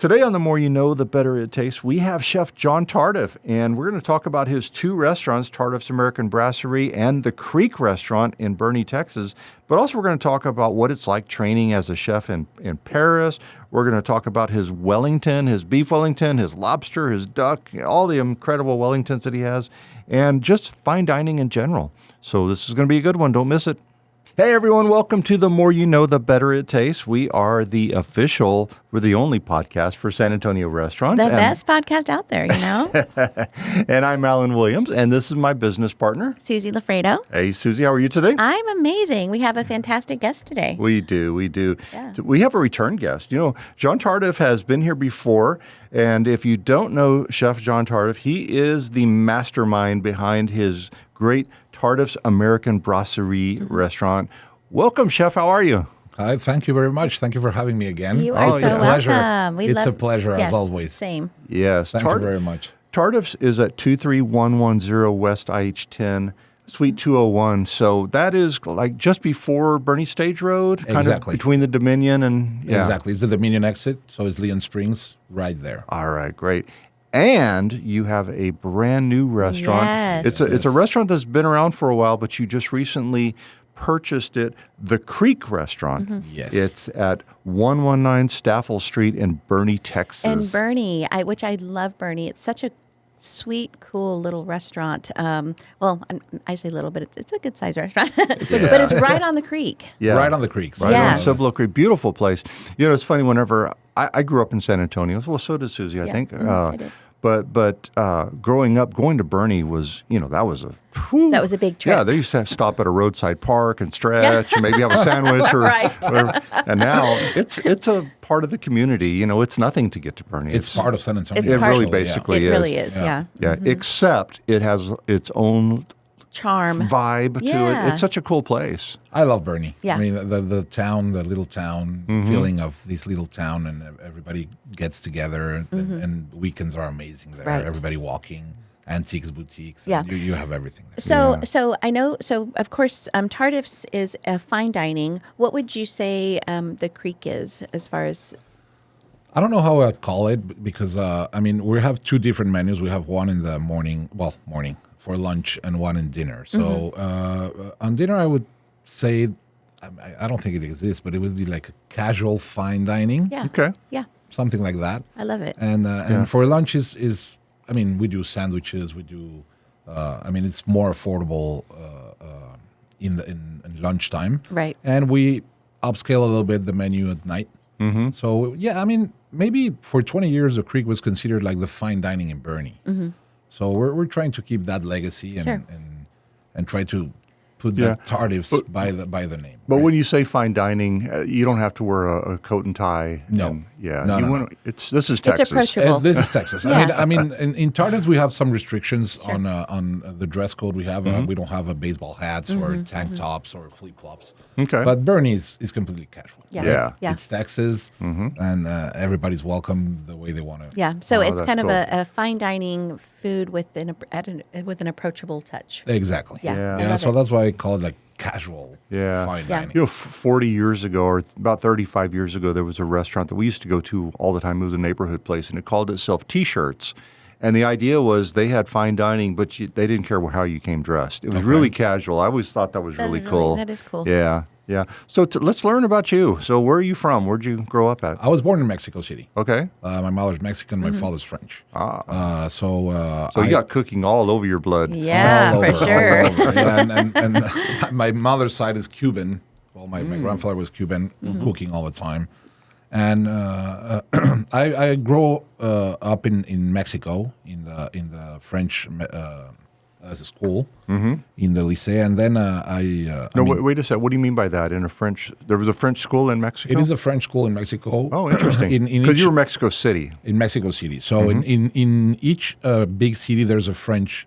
Today on The More You Know, The Better It Tastes, we have Chef John Tardif, and we're going to talk about his two restaurants, Tardif's American Brasserie and the Creek Restaurant in Boerne, Texas. But also we're going to talk about what it's like training as a chef in Paris. We're going to talk about his Wellington, his Beef Wellington, his lobster, his duck, all the incredible Wellingtons that he has, and just fine dining in general. So this is going to be a good one. Don't miss it. Hey everyone, welcome to The More You Know, The Better It Tastes. We're the only podcast for San Antonio restaurants. The best podcast out there, you know? And I'm Alan Williams, and this is my business partner, Susie Lafredo. Hey Susie, how are you today? I'm amazing. We have a fantastic guest today. We do. Yeah. We have a return guest. You know, John Tardif has been here before, and if you don't know Chef John Tardif, he is the mastermind behind his great Tardif's American Brasserie restaurant. Welcome, Chef. How are you? Hi, thank you very much. Thank you for having me again. You are so welcome. It's a pleasure, as always. Same. Yes. Thank you very much. Tardif's is at 23110 West IH10, Suite 201. So that is like just before Boerne Stage Road? Kind Exactly. of between the Dominion and... Yeah. Exactly. It's the Dominion exit, so it's Leon Springs right there. All right, great. And you have a brand new restaurant. Yes. It's a restaurant that's been around for a while, but you just recently purchased it, the Creek Restaurant. Mm-hmm. Yes. It's at 119 Staffel Street in Boerne, Texas. And Boerne, which I love Boerne. It's such a sweet, cool little restaurant. I say little, but it's a good-sized restaurant. But it's right on the creek. Yeah. Right on the creek. Right Yes. on Cibolo Creek. Beautiful place. You know, it's funny, whenever I grew up in San Antonio. Well, so did Susie, I think. I did. But growing up, going to Boerne was, that was a... Whew. That was a big trip. Yeah, they used to stop at a roadside park and stretch and maybe have a sandwich or Right. whatever. And now it's a part of the community. It's nothing to get to Boerne. It's part of San Antonio. It's It part really of- basically It is. really is, yeah. Yeah, except it has its own Charm. vibe to Yeah. it. It's such a cool place. I love Boerne. Yeah. I mean, the town, the little town, feeling of this little town, and everybody gets together, and weekends are amazing there. Right. Everybody walking, antiques, boutiques. Yeah. You have everything there. So I know. So of course, Tardif's is a fine dining. What would you say the Creek is as far as? I don't know how I'd call it because, we have two different menus. We have one in the morning for lunch and one in dinner. So on dinner, I would say, I don't think it exists, but it would be like a casual fine dining. Yeah. Okay. Yeah. Something like that. I love it. And for lunch is we do sandwiches. We do, it's more affordable in lunchtime. Right. And we upscale a little bit the menu at night. Mm-hmm. So maybe for 20 years the Creek was considered like the fine dining in Boerne. Mm-hmm. So we're trying to keep that legacy and try to put the Tardifs by the name. But right? when you say fine dining, you don't have to wear a coat and tie. No. And, No. This is Texas. approachable. This is Texas. Yeah. In Tardif we have some restrictions on the dress code we have. We don't have baseball hats or tank tops or flip flops. Okay. But Boerne is completely casual. Yeah. Yeah. It's Texas, and everybody's welcome the way they want to. Yeah. So it's that's kind of cool. a fine dining food with an approachable touch. Exactly. Yeah. I Yeah. love So it. that's why I call it like casual. Yeah. Fine Yeah. dining. 40 years ago, or about 35 years ago, there was a restaurant that we used to go to all the time. It was a neighborhood place, and it called itself T-Shirts. And the idea was they had fine dining, but they didn't care how you came dressed. It was really casual. I always thought that was really cool. That is cool. Yeah. So let's learn about you. So where are you from? Where'd you grow up at? I was born in Mexico City. Okay. My mother's Mexican. My father's French. So you got cooking all over your blood. Yeah, all for over, sure. all over. Yeah, and my mother's side is Cuban. Well, my grandfather was Cuban, cooking all the time. And I grew up in Mexico in the French school in the lycée, and then Wait a second. What do you mean by that? There was a French school in Mexico? it is a French school in Mexico. Oh, interesting. Because you were Mexico City. In Mexico City. So in each big city, there's a French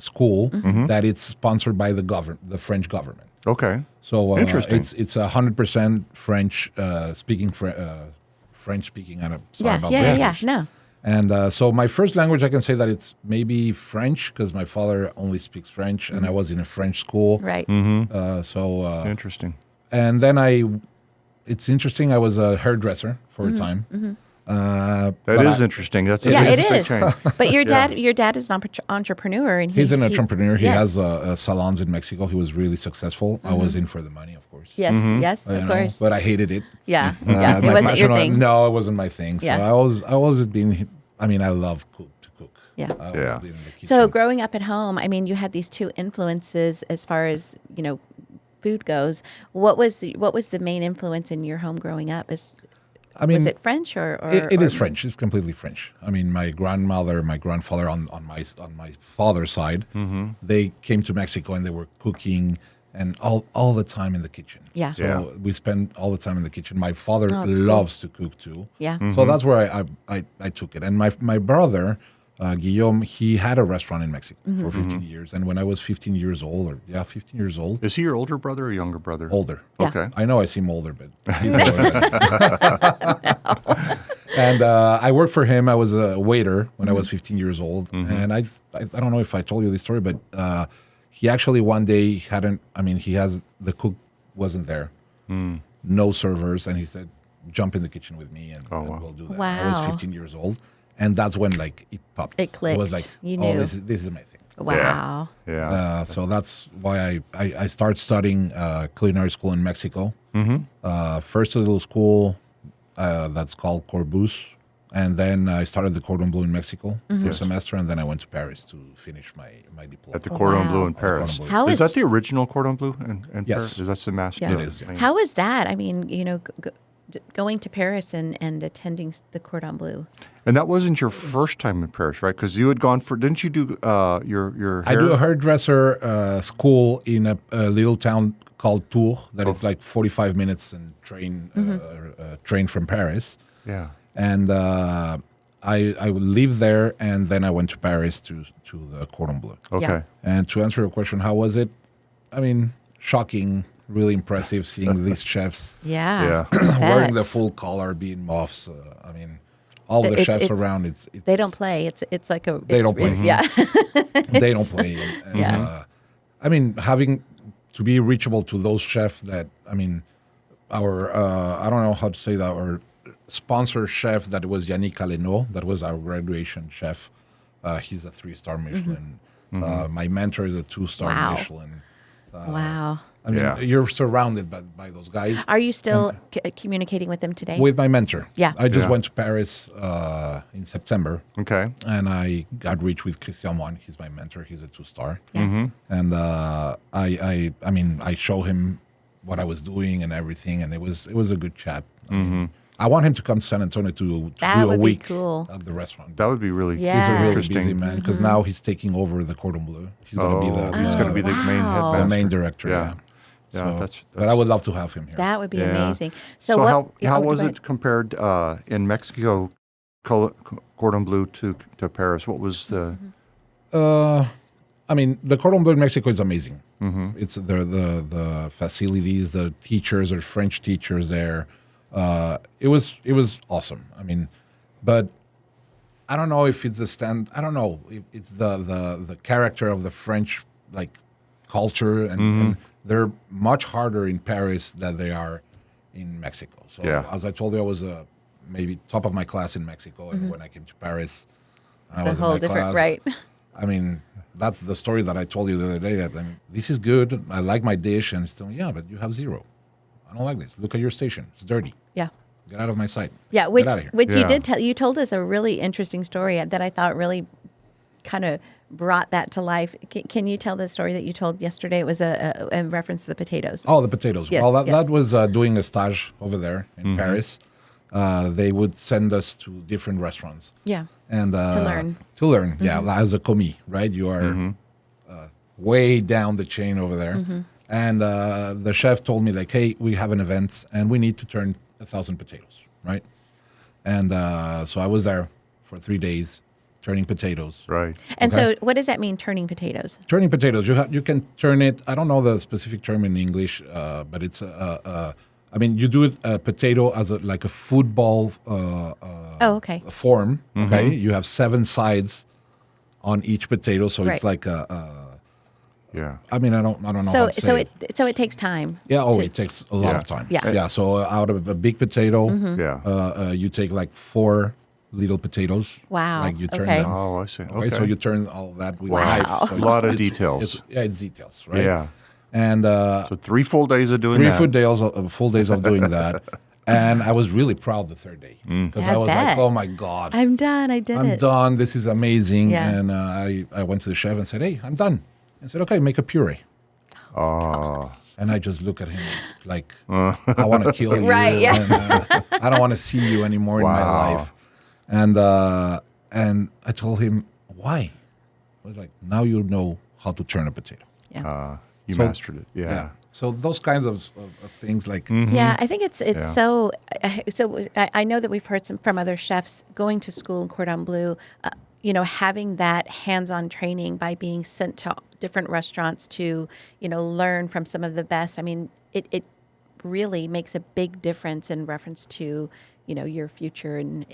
school that it's sponsored by the French government. Okay. So Interesting. It's 100% French speaking. French speaking. I'm sorry about Yeah. British. No. And so my first language, I can say that it's maybe French because my father only speaks French, and I was in a French school. Right. So Interesting. and then I it's interesting. I was a hairdresser for a time. That is interesting. That's a Yeah, big, it big is. change. But your dad is an entrepreneur, and He's an entrepreneur. He yes. has salons in Mexico. He was really successful. I was in for the money, of course. Yes, yes, You of know, course. but I hated it. Yeah, yeah. It wasn't your thing. No, it wasn't my thing. So Yeah. I always been. I mean, I love to cook. Yeah. I always Yeah. been in the kitchen. So growing up at home, I mean, you had these two influences as far as food goes. What was the main influence in your home growing up? Was it French or it is French. It's completely French. I mean, my grandmother, my grandfather on my father's side, they came to Mexico and they were cooking and all the time in the kitchen. Yeah. So Yeah. we spent all the time in the kitchen. My father Oh, that's loves to cook too. Yeah. So that's where I took it. And my brother, Guillaume, he had a restaurant in Mexico for 15 years. And when I was 15 years old, 15 years old, Is he your older brother or younger brother? older. Yeah. Okay. I know I seem older, but he's older. And I worked for him. I was a waiter when I was 15 years old. And I don't know if I told you this story, but he actually one day the cook wasn't there. No servers. And he said, jump in the kitchen with me and we'll do that. I was Wow. 15 years old. And that's when it popped. It clicked. It was like, You oh, knew. this is my thing. Wow. Yeah. So that's why I started studying culinary school in Mexico. First a little school that's called Corbus, and then I started the Cordon Bleu in Mexico for a semester, and then I went to Paris to finish my diploma. At the Cordon wow. Bleu in Cordon Paris. Bleu. How is is- that the original Cordon Bleu in Yes. Paris? Is that the master? Yeah. It is, yeah. How is that? I mean, going to Paris and attending the Cordon Bleu. And that wasn't your first time in Paris, right? Because you had gone didn't you do your I hair? do a hairdresser school in a little town called Tours that is like 45 minutes and train from Paris. Yeah. And I would live there, and then I went to Paris to the Cordon Bleu. Okay. Yeah. And to answer your question, how was it? I mean, shocking, really impressive seeing these chefs Yeah. Yeah. wearing the Bet. full collar, being muffs. I mean, all the chefs around. It's They don't play. It's like a. They it's don't play. really- Yeah. They don't play. And, Yeah. I mean, having to be reachable to those chefs that, I mean, our, I don't know how to say that, our sponsor chef that was Yannick Aleno, that was our graduation chef. He's a 3-star Michelin. My mentor is a 2-star Wow. Michelin. Wow. I mean, Yeah. you're surrounded by those guys. Are you still communicating with them today? With my mentor. Yeah. I just Yeah. went to Paris in September. Okay. And I got reached with Christian Juan. He's my mentor. He's a 2-star. Yeah. And I mean, I show him what I was doing and everything, and it was a good chat. I mean, I want him to come to San Antonio to That do a would be week cool. at the restaurant. That would be really Yeah. He's a really interesting. busy man because now he's taking over the Cordon Bleu. He's going to be he's going to be the main Wow. headmaster. the main director. Yeah. Yeah. Yeah, So, that's- but I would love to have him here. That would be Yeah. amazing. So, what, how yeah, was go ahead. it compared in Mexico, Cordon Bleu to Paris? What was the? I mean, the Cordon Bleu in Mexico is amazing. It's the facilities, the teachers are French teachers there. It was awesome. I mean, but I don't know if it's I don't know if it's the character of the French culture, and they're much harder in Paris than they are in Mexico. So Yeah. as I told you, I was maybe top of my class in Mexico, and when I came to Paris, I was It's a whole in my different, class. right? I mean, that's the story that I told you the other day. That I mean, this is good. I like my dish, and still, yeah, but you have 0. I don't like this. Look at your station. It's dirty. Yeah. Get out of my sight. Yeah, Get out of here. which Yeah. you did tell. You told us a really interesting story that I thought really kind of brought that to life. Can you tell the story that you told yesterday? It was a reference to the potatoes. Oh, the potatoes. Yes, well, that yes. was doing a stage over there in Paris. They would send us to different restaurants. Yeah. And learn. To learn, yeah, as a commis, right? You are way down the chain over there. And the chef told me, like, hey, we have an event and we need to turn 1,000 potatoes, right? And so I was there for 3 days turning potatoes. Right. And Okay. so, what does that mean? Turning potatoes. Turning potatoes, you can turn it. I don't know the specific term in English, but it's I mean, you do it potato as like a football Oh, okay. form. Okay, you have 7 sides on each potato, so Right. it's like Yeah. I mean, I don't know how to say it. So it takes time. Yeah. It takes a lot of time. Yeah. Yeah. So out of a big potato, Yeah. you take like 4 little potatoes. Wow. Like you turn Okay. them. Oh, I see. Okay. Right. So you turn all that with Wow. a knife. A So lot of it's- details. It's details, right? Yeah. And So 3 full days of doing 3 that. full days of doing that. And I was really proud the third day because I I was bet. like, oh my God, I'm done. I did I'm it. done. This is amazing. Yeah. And I went to the chef and said, hey, I'm done. I said, okay, make a puree. Oh. And I just look at him like, I want to kill you. Right, yeah. And, I don't want to see you anymore in my Wow. life. And I told him, why? I was like, now you know how to turn a potato. Yeah. You So- mastered it. Yeah. So those kinds of things like, Yeah, I think it's Yeah. so. I know that we've heard from other chefs going to school in Cordon Bleu. Having that hands-on training by being sent to different restaurants to learn from some of the best. I mean, it really makes a big difference in reference to your future and.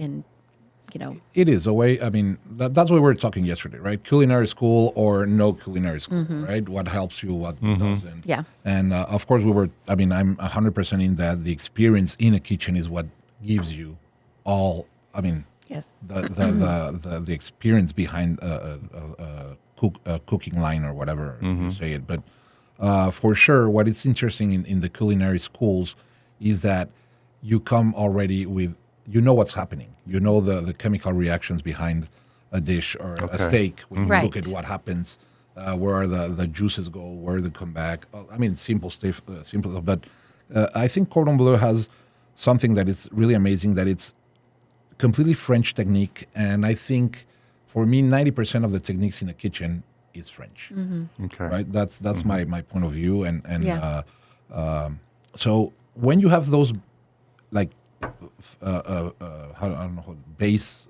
it is a way. I mean, that's what we were talking yesterday, right? Culinary school or no culinary school, right? What helps you, what doesn't. Yeah. And of course, I'm 100% in that. The experience in a kitchen is what gives you all. I mean, Yes. the experience behind a cooking line or whatever you say it. But for sure, what is interesting in the culinary schools is that you come already with, what's happening. You know the chemical reactions behind a dish or a steak when you Right. look at what happens, where the juices go, where they come back. I mean, simple stuff, but I think Cordon Bleu has something that is really amazing, that it's completely French technique. And I think for me, 90% of the techniques in the kitchen is French. Okay. Right? That's my point of view. And Yeah. so when you have those like base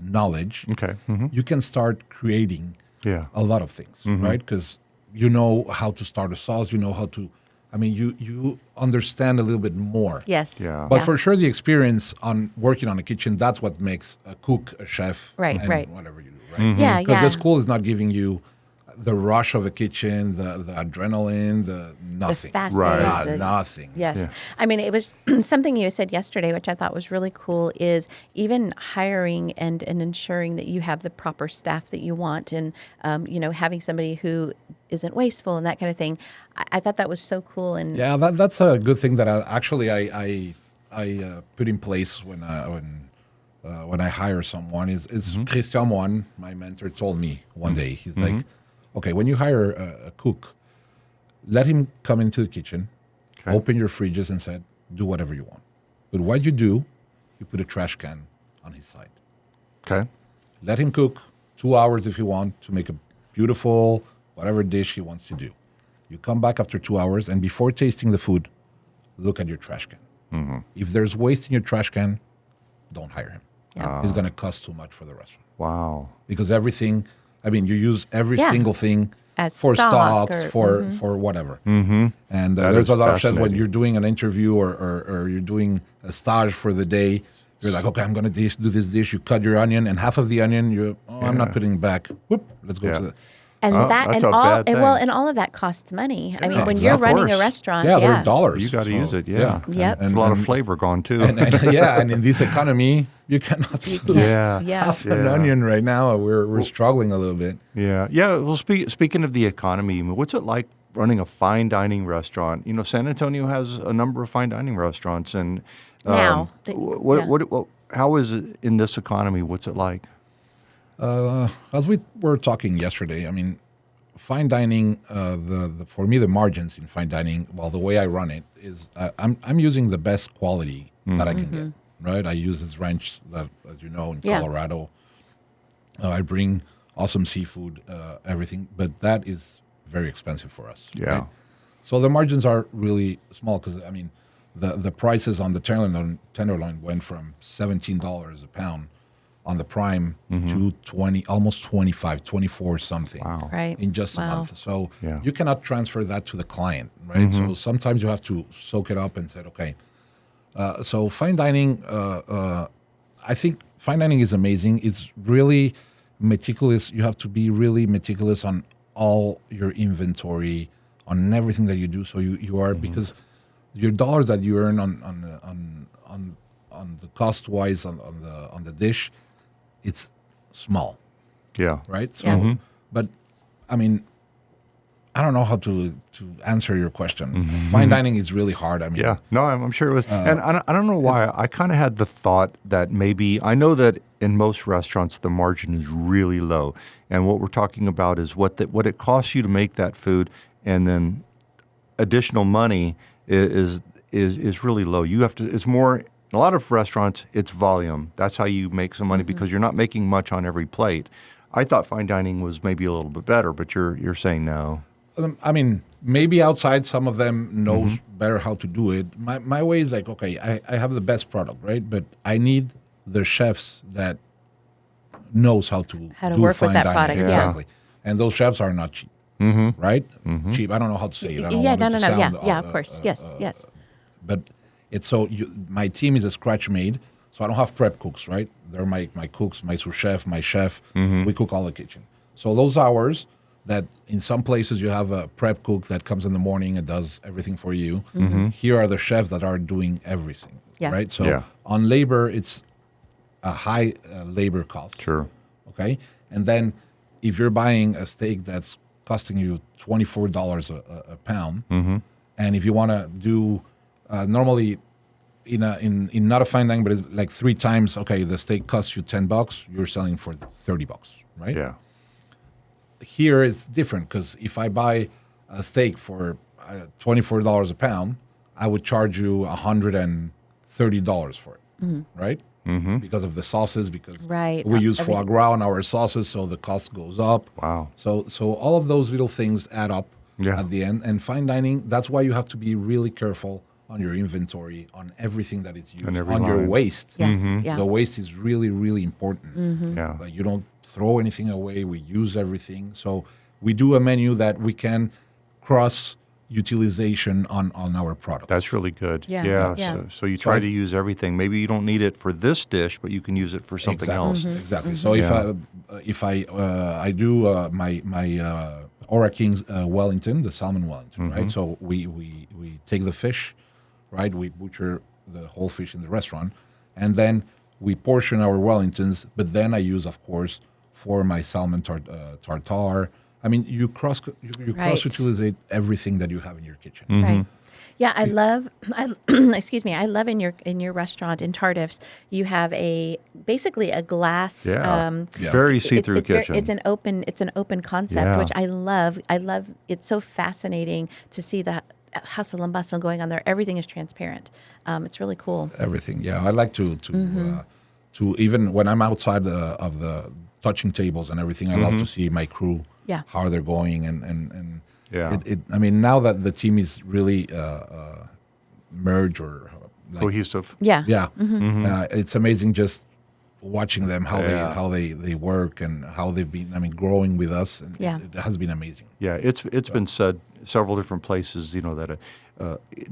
knowledge, Okay. you can start creating Yeah. a lot of things, right? Because you know how to start a sauce, you know how to. I mean, you understand a little bit more. Yes. Yeah. But for sure, the experience on working on a kitchen, that's what makes a cook, a chef, Right, and right. whatever you do, right? Yeah, Because yeah. the school is not giving you the rush of a kitchen, the adrenaline, the nothing. The fast Right. pace, Nah, nothing. Yes. Yeah. I mean, it was something you said yesterday, which I thought was really cool, is even hiring and ensuring that you have the proper staff that you want and, having somebody who isn't wasteful and that kind of thing. I thought that was so cool. And Yeah, that's a good thing that I put in place when I hire someone. Is Christian Moine, my mentor, told me one day. He's like, okay, when you hire a cook, let him come into the kitchen, open your fridges, and said, do whatever you want. But what you do, you put a trash can on his side. Okay. Let him cook 2 hours if you want to make a beautiful whatever dish he wants to do. You come back after 2 hours, and before tasting the food, look at your trash can. If there's waste in your trash can, don't hire him. Yeah. It's going to cost too much for the restaurant. Wow. Because everything, I mean, you use every Yeah. single thing As for stock stocks, or- for whatever. And That there's is a lot of chefs when fascinating. you're doing an interview or you're doing a stage for the day, you're like, okay, I'm going to do this dish. You cut your onion, and half of the onion, I'm not putting it back. Whoop, let's go Yeah. to the. And Oh, that that's and a all bad and well thing. and all of that costs money. I mean, Yeah, when of you're running a course. restaurant, Yeah, they're dollars. You got to So, use it. Yeah. Yep. There's a lot of flavor gone too. And in this economy, you cannot lose Yeah. Yeah. half an Yeah. onion right now. We're struggling a little bit. Yeah. Yeah. Well, speaking of the economy, what's it like running a fine dining restaurant? San Antonio has a number of fine dining restaurants, and Now, how is it in this economy? What's it like? As we were talking yesterday, I mean, fine dining. For me, the margins in fine dining. Well, the way I run it is I'm using the best quality that I can get. Right, I use this ranch that, as you know, in Yeah. Colorado. I bring awesome seafood, everything, but that is very expensive for us. Yeah. Right? So the margins are really small because I mean, the prices on the tenderloin went from $17 a pound on the prime to 20, almost 25, 24 something. Wow. Right. In just a Wow. month. So Yeah. you cannot transfer that to the client, right? So sometimes you have to soak it up and say, okay. So fine dining, I think fine dining is amazing. It's really meticulous. You have to be really meticulous on all your inventory on everything that you do. So you are because your dollars that you earn on the cost wise on the dish, it's small, Yeah. right? So, Yeah. but I mean, I don't know how to answer your question. Fine dining is really hard. I mean, Yeah, no, I'm sure it was. And I don't know why. I kind of had the thought that maybe, I know that in most restaurants, the margin is really low. And what we're talking about is what it costs you to make that food, and then additional money is really low. You have to, it's more, in a lot of restaurants, it's volume. That's how you make some money because you're not making much on every plate. I thought fine dining was maybe a little bit better, but you're saying no. I mean, maybe outside some of them knows better how to do it. My way is like, okay, I have the best product, right? But I need the chefs that knows how to do work fine with that dining. product, yeah. Exactly. And those chefs are not cheap, right? Cheap. I don't know how to say it. I don't Yeah, want it no. to sound, Yeah, of course. Yes. But it's so my team is a scratch made, so I don't have prep cooks, right? They're my cooks, my sous chef, my chef. We cook all the kitchen. So those hours that in some places you have a prep cook that comes in the morning and does everything for you. Here are the chefs that are doing everything, Yeah. right? So Yeah. on labor, it's a high labor cost. Sure. Okay, and then if you're buying a steak that's costing you $24 a pound, and if you want to do normally in not a fine dining, but it's like 3 times. Okay, the steak costs you $10, you're selling for $30, right? Yeah. Here it's different because if I buy a steak for $24 a pound, I would charge you $130 for it, right? Because of the sauces, because Right. we use foie Everything. gras on our sauces, so the cost goes up. Wow. So all of those little things add up Yeah. at the end. And fine dining, that's why you have to be really careful on your inventory, on everything that is used, On every on your line. waste. Yeah. Yeah. The waste is really, really important. Yeah. Like you don't throw anything away. We use everything. So we do a menu that we can cross utilization on our product. That's really good. Yeah. So you try to use everything. Maybe you don't need it for this dish, but you can use it for something else. Exactly. So Yeah. if I do my Ora King's Wellington, the salmon Wellington, right? So we take the fish, right? We butcher the whole fish in the restaurant, and then we portion our Wellingtons. But then I use, of course, for my salmon tartare. I mean, you cross utilize everything that you have in your kitchen. Right. Yeah, I excuse me. I love in your restaurant in Tardif's, you have basically a glass. Yeah. Yeah. Very see-through it's kitchen. It's an open concept, Yeah. which I love. It's so fascinating to see the hustle and bustle going on there. Everything is transparent. It's really cool. Everything. Yeah, I like to even when I'm outside of the touching tables and everything, I love to see my crew. Yeah. How they're going and Yeah. I mean, now that the team is really merged or like, Cohesive. Yeah. yeah, it's amazing just watching them Yeah. how they work and how they've been. I mean, growing with us. And Yeah. it has been amazing. Yeah, it's been said several different places, that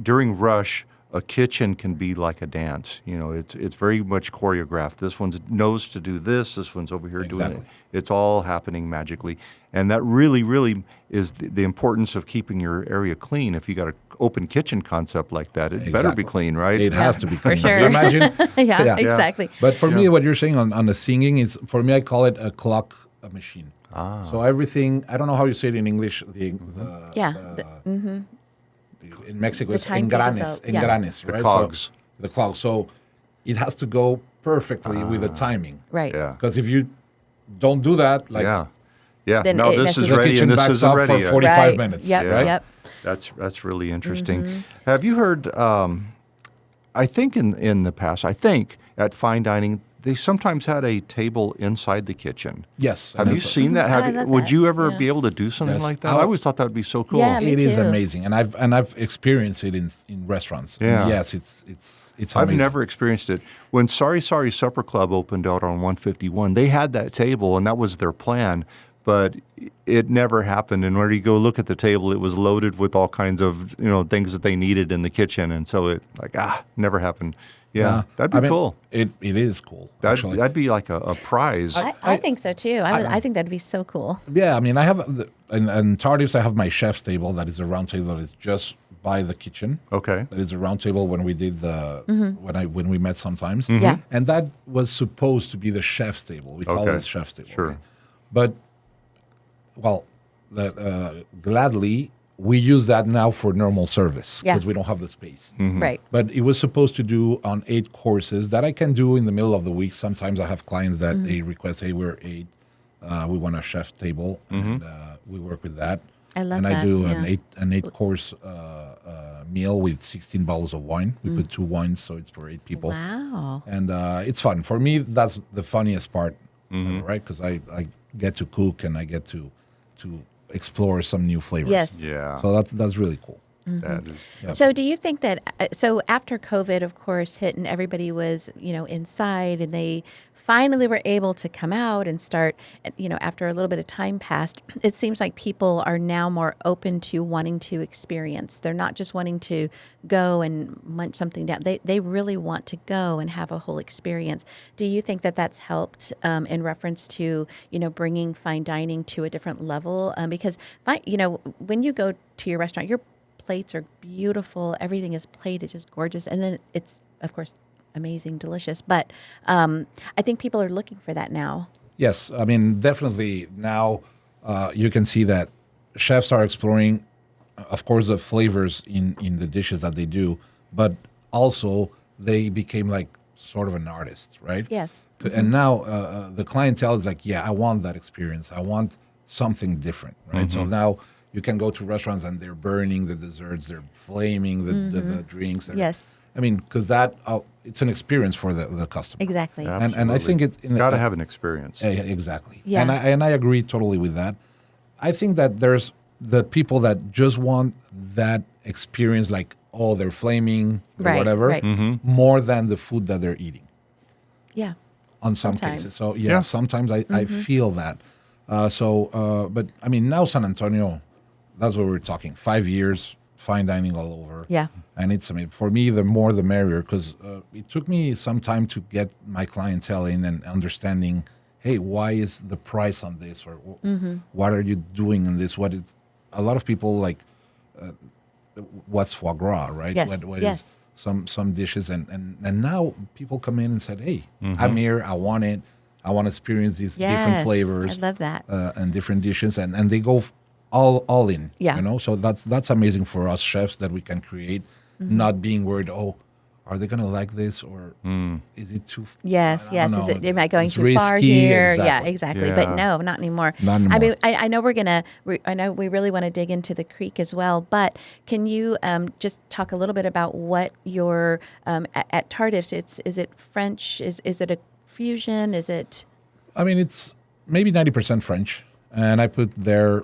during rush, a kitchen can be like a dance. It's very much choreographed. This one knows to do this. This one's over here doing it. Exactly. It's all happening magically, and that really, really is the importance of keeping your area clean. If you got an open kitchen concept like that, it better be Exactly. clean, right? It has to be for clean. sure. You imagine? Yeah, exactly. But for me, what you're saying on the singing is, for me, I call it a clock machine. So everything, I don't know how you say it in English. Yeah. In Mexico, The it's timepieces engranes, out, yeah. engranes, The right? cogs. So, the cogs. So it has to go perfectly with the timing. Right. Yeah. Because if you don't do that, like Yeah. Then No, it this messes is the ready kitchen and this backs isn't up ready for yet. 45 Right. minutes. Yep. Yeah. Yep. That's really interesting. Have you heard? I think in the past, at fine dining, they sometimes had a table inside the kitchen. Yes. Have and you it's- seen that? I love Would that. you ever Yeah. be able to do something Yes. like that? I always thought that would be so cool. Yeah. Me It is too. amazing, and I've experienced it in restaurants. Yeah. And yes, it's I've amazing. never experienced it. When Sorry Sorry Supper Club opened out on 151, they had that table, and that was their plan, but it never happened. And when you go look at the table, it was loaded with all kinds of things that they needed in the kitchen, and so it never happened. Yeah, that'd be I mean, cool. It is cool. Actually, That'd be like a prize. I think so too. I think that'd be so cool. yeah. I mean, I have and Tardif's, I have my chef's table that is a round table that is just by the kitchen. Okay. That is a round table when we did when we met sometimes. Yeah. And that was supposed to be the chef's table. We call it chef's table. Sure. Right? But gladly we use that now for normal service because we don't have the space. Right. But it was supposed to do on 8 courses that I can do in the middle of the week. Sometimes I have clients that they request, hey, we're 8. We want a chef table, and we work with that. I love and that. I do Yeah. an 8-course meal with 16 bottles of wine. We put 2 wines, so it's for 8 people. Wow. And it's fun. For me, that's the funniest part, right? Because I get to cook and I get to explore some new flavors. Yes. Yeah. So that's really cool. That is, So do you think that, so after COVID, of course, hit and everybody was, inside and they finally were able to come out and start, after a little bit of time passed, it seems like people are now more open to wanting to experience. They're not just wanting to go and munch something down. They really want to go and have a whole experience. Do you think that that's helped in reference to, bringing fine dining to a different level? Because, when you go to your restaurant, your plates are beautiful. Everything is plated, just gorgeous. And then it's, of course, amazing, delicious. But I think people are looking for that now. Yes, I mean, definitely now you can see that chefs are exploring, of course, the flavors in the dishes that they do, but also they became like sort of an artist, right? Yes. And now the clientele is like, yeah, I want that experience. I want something different, right? So now you can go to restaurants and they're burning the desserts, they're flaming the drinks. Yes. I mean, because it's an experience for the customer. Exactly. And I think it's got to have an experience. Exactly. Yeah. And I agree totally with that. I think that there's the people that just want that experience, like, oh, they're flaming or Right, whatever, right. more than the food that they're eating. Yeah. On some Sometimes. cases. So Yeah. sometimes I feel that. But I mean, now San Antonio, that's what we're talking. 5 years, fine dining all over. Yeah. And I mean, for me, the more the merrier, because it took me some time to get my clientele in and understanding, hey, why is the price on this, or what are you doing in this? A lot of people like, what's foie gras, right? Yes, What yes. is some dishes, and now people come in and said, hey, I'm here, I want it, I want to experience these different Yes, flavors. I love that. And different dishes, and they go all in. Yeah. So that's amazing for us chefs that we can create, not being worried. Oh, are they gonna like this, or is it too? Yes, I yes. don't Is know. it? Am I going It's too far risky, here? exactly. Yeah, exactly. Yeah. But no, not anymore. Not anymore. I mean, I know I know we really want to dig into the creek as well. But can you just talk a little bit about what your at Tardif's? Is it French? Is it a fusion? Is it? I mean, it's maybe 90% French, and I put there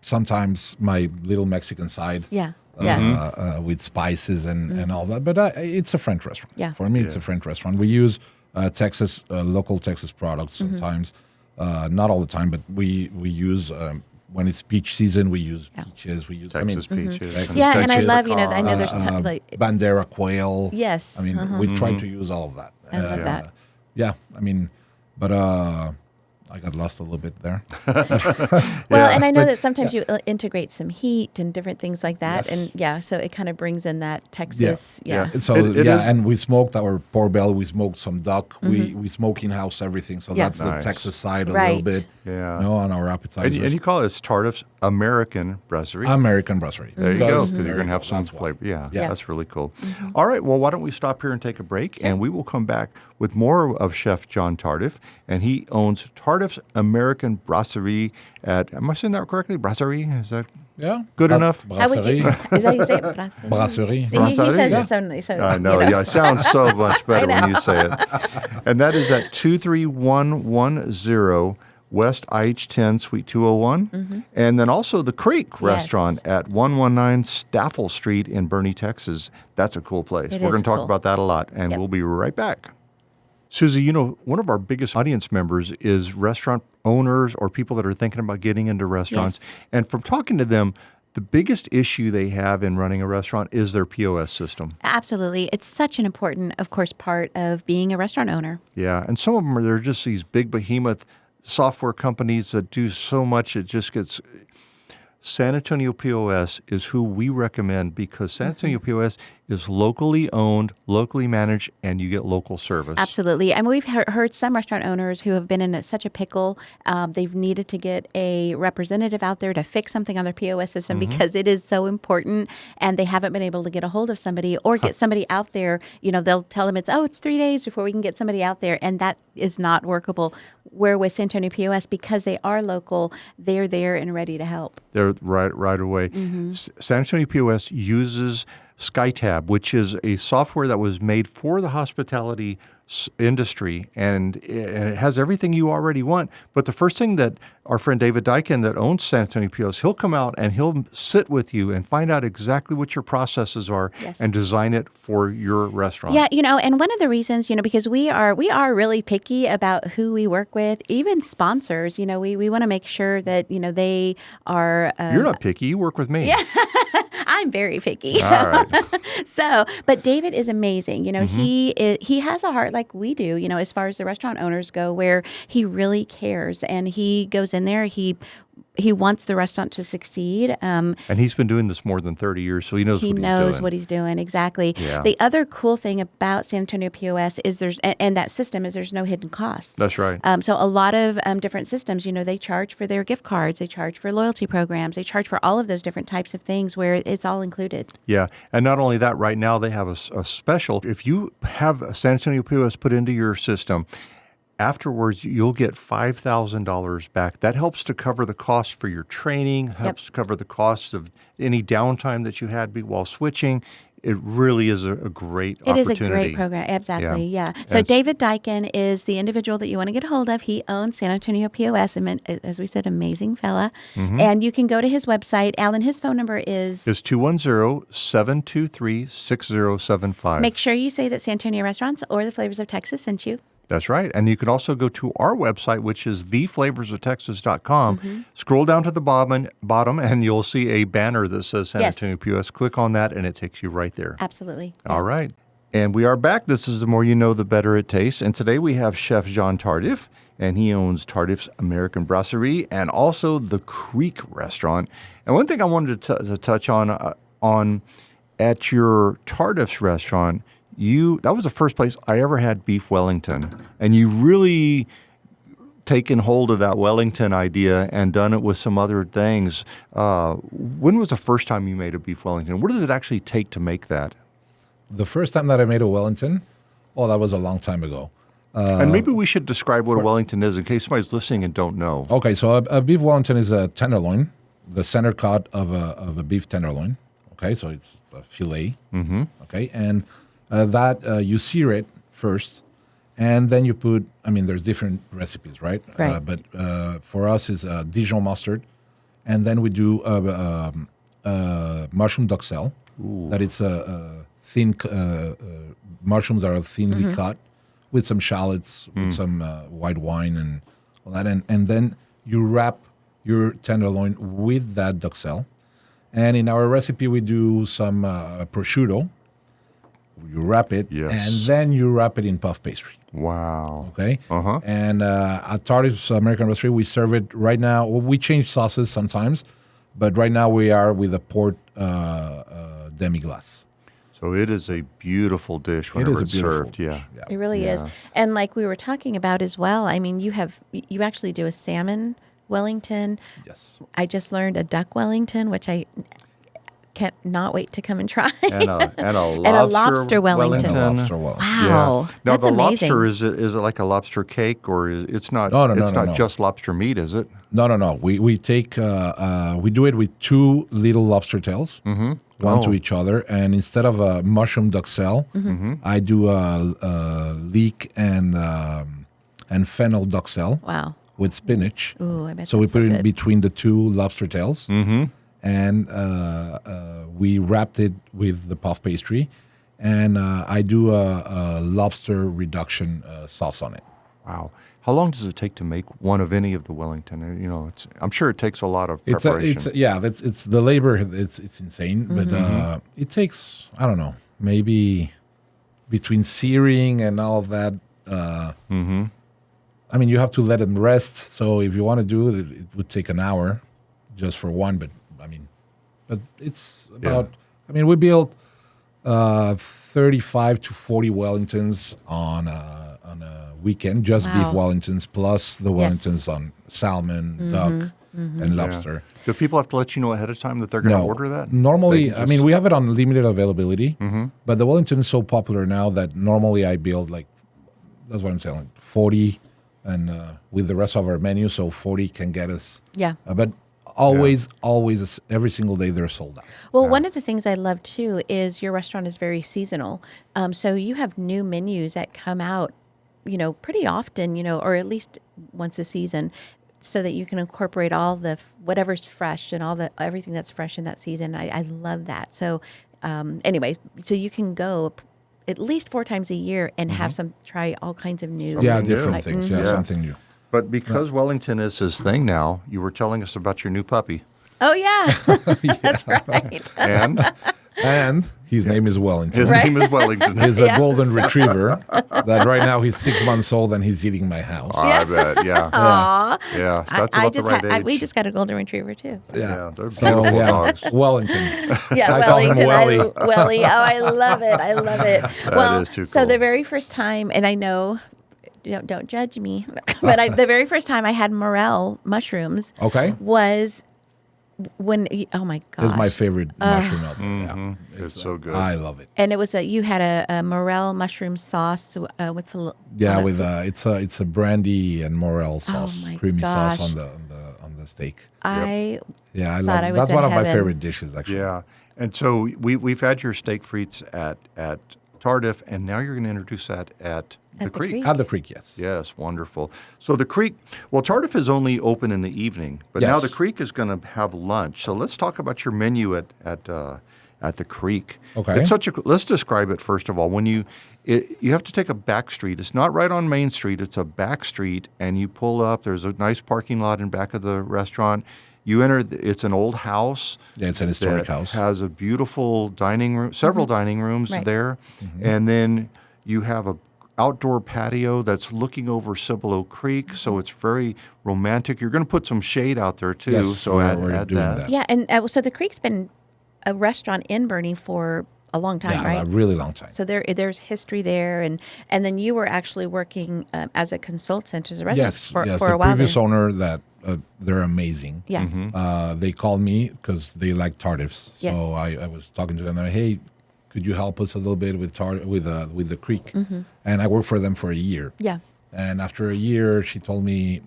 sometimes my little Mexican side. Yeah. Yeah. With spices and all that. But it's a French restaurant. Yeah. For me, it's a French restaurant. We use local Texas products sometimes. Not all the time, but we use, when it's peach season, we use peaches. We use Texas peaches. Texas Yeah, and I peaches, love, I know there's like Bandera quail. Yes. I mean, we try to use all of that. I love that. Yeah, I mean, but I got lost a little bit there. Well, and I know that sometimes you integrate some heat and different things like that, Yes. and so it kind of brings in that Texas. Yeah. Yeah. So It is- and we smoked our pork belly, we smoked some duck, we smoke in house everything. So Yeah. that's the Nice. Texas side a Right. little bit. Yeah. On our appetizers. And you call it Tardif's American Brasserie. American brasserie. There you go, because there you're going to you have go, some that's why. flavor. Yeah, Yeah. that's really cool. All right, well, why don't we stop here and take a break, and we will come back with more of Chef John Tardif, and he owns Tardif's American Brasserie at, am I saying that correctly? Brasserie? Is that Yeah. good enough? How would you? Brasserie. Is that how you say it? Brasserie. Brasserie. See, he says Yeah. it so nice. So, I know, yeah, it sounds so much better when you say it. And that is at 23110 West IH10, Suite 201. And then also the Creek Restaurant at 119 Staffel Street in Boerne, Texas. That's a cool place. It We're is going to talk cool. about that a lot, and Yep. we'll be right back. Susie, one of our biggest audience members is restaurant owners or people that are thinking about getting into restaurants. Yes. And from talking to them, the biggest issue they have in running a restaurant is their POS system. Absolutely. It's such an important, of course, part of being a restaurant owner. Yeah, and some of them they're just these big behemoth software companies that do so much it just gets San Antonio POS is who we recommend because San Antonio POS is locally owned, locally managed, and you get local service. Absolutely. And we've heard some restaurant owners who have been in such a pickle. They've needed to get a representative out there to fix something on their POS system because it is so important, and they haven't been able to get a hold of somebody or get somebody out there. They'll tell them it's 3 days before we can get somebody out there, and that is not workable. Where with San Antonio POS, because they are local, they're there and ready to help. They're right away. San Antonio POS uses SkyTab, which is a software that was made for the hospitality industry, and it has everything you already want. But the first thing that our friend David Dyken that owns San Antonio POS, he'll come out and he'll sit with you and find out exactly what your processes are and design it for your restaurant. Yeah, and one of the reasons, because we are really picky about who we work with, even sponsors. We want to make sure that they are. You're not picky. You work with me. Yeah. I'm very picky. All right. But David is amazing. He has a heart like we do, as far as the restaurant owners go, where he really cares and he goes in there. He wants the restaurant to succeed. And he's been doing this more than 30 years, so he knows what he's doing. He knows what he's doing, exactly. Yeah. The other cool thing about San Antonio POS is and that system is there's no hidden costs. That's right. So a lot of different systems, they charge for their gift cards, they charge for loyalty programs, they charge for all of those different types of things where it's all included. Yeah, and not only that, right now they have a special. If you have a San Antonio POS put into your system, afterwards, you'll get $5,000 back. That helps to cover the cost for your training, helps to cover the costs of any downtime that you had while switching. It really is a great opportunity. It is a great program. Exactly, yeah. So David Dyken is the individual that you want to get a hold of. He owns San Antonio POS, and as we said, amazing fella. And you can go to his website. Alan, his phone number is 210-723-6075. Make sure you say that San Antonio Restaurants or the Flavors of Texas sent you. That's right. And you can also go to our website, which is theflavorsoftexas.com. Scroll down to the bottom, and you'll see a banner that says San Antonio POS. Click on that, and it takes you right there. Absolutely. All right. And we are back. This is The More You Know, The Better It Tastes. And today we have Chef John Tardif, and he owns Tardif's American Brasserie and also the Creek Restaurant. And one thing I wanted to touch on at your Tardif's restaurant, that was the first place I ever had Beef Wellington, and you really taken hold of that Wellington idea and done it with some other things. When was the first time you made a Beef Wellington? What did it actually take to make that? The first time that I made a Wellington, that was a long time ago. And maybe we should describe what a Wellington is in case somebody's listening and don't know. Okay, so a Beef Wellington is a tenderloin, the center cut of a beef tenderloin. Okay, so it's a filet. Okay, and that you sear it first, and then you put. There's different recipes, right? Right. But for us, is Dijon mustard, and then we do mushroom duxelle. That it's thin mushrooms that are thinly cut with some shallots, with some white wine and all that, and then you wrap your tenderloin with that duxelle. And in our recipe, we do some prosciutto. You wrap it, and then you wrap it in puff pastry. Wow. Okay? And at Tardif's American Brasserie, we serve it right now. Well, we change sauces sometimes, but right now we are with a port demi-glace. So it is a beautiful dish whenever it's served. Yeah. It really is. And like we were talking about as well, you actually do a salmon Wellington. Yes. I just learned a duck Wellington, which I can't not wait to come and try. And a lobster Wellington. And a lobster Wellington. Wow. Now That's the amazing. lobster, is it like a lobster cake, or it's not? No, Just lobster meat, is it? No. We take we do it with two little lobster tails, one to each other, and instead of a mushroom duxelle, I do a leek and fennel duxelle. Wow. With spinach. Ooh, I bet so we that's put so it in good. between the two lobster tails, and we wrapped it with the puff pastry, and I do a lobster reduction sauce on it. Wow. How long does it take to make one of any of the Wellington? I'm sure it takes a lot of preparation. It's the labor. It's insane, but it takes, I don't know, maybe between searing and all of that. You have to let them rest. So if you want to do it, it would take an hour just for one. But I mean, but it's about. I mean, we built 35 to 40 Wellingtons on a weekend, just beef Wellingtons plus the Wellingtons on salmon, duck, and lobster. Do people have to let you know ahead of time that they're going to order that? Normally, I mean, we have it on limited availability, but the Wellington is so popular now that normally I build like, that's what I'm saying, like 40, and with the rest of our menu, so 40 can get us. Yeah. But always, every single day they're sold out. Well, one of the things I love too is your restaurant is very seasonal. So you have new menus that come out, pretty often, or at least once a season, so that you can incorporate all the whatever's fresh and everything that's fresh in that season. I love that. So anyway, so you can go at least 4 times a year and have try all kinds of new. Yeah, different things. Yeah, something new. But because Wellington is his thing now, you were telling us about your new puppy. Oh, yeah. That's right. And his name is Wellington. His name is Wellington. He's a golden retriever that right now he's 6 months old and he's eating my house. I bet, yeah. Aw. Yeah, so that's about the right age. We just got a golden retriever, too. So. Yeah, they're beautiful dogs. Wellington. Yeah, I call him Wellington. Welly. Welly. Oh, I love it. I love it. That is too So cool. the very first time, and I know, don't judge me, but the very first time I had morel mushrooms was when, oh my gosh. It's my favorite mushroom out there. Yeah. It's so good. I love it. And it was you had a morel mushroom sauce with with it's a brandy and morel sauce, my creamy gosh. sauce on the steak. I I thought love I it. was That's in one of my heaven. favorite dishes, actually. Yeah, and so we've had your steak frites at Tardif, and now you're going to introduce that at the Creek. At the Creek, yes. Yes, wonderful. So the Creek, Tardif is only open in the evening, but now the Creek is going to have lunch. So let's talk about your menu at the Creek. Okay. It's let's describe it first of all. When you have to take a back street. It's not right on Main Street. It's a back street, and you pull up. There's a nice parking lot in back of the restaurant. You enter. It's an old house. Yeah, it's an historic house. Has a beautiful dining room, several dining rooms there, and then you have a outdoor patio that's looking over Cibolo Creek, so it's very romantic. You're going to put some shade out there too, so add doing that. Yeah, and so the Creek's been a restaurant in Bernie for a long time, right? A really long time. So there's history there, and then you were actually working as a consultant as a resident for a while. The previous there. owner that they're amazing. Yeah. They called me because they like Tardifs. Yes. So I was talking to them and hey, could you help us a little bit with the Creek? And I worked for them for a year. Yeah. And after a year, she told me,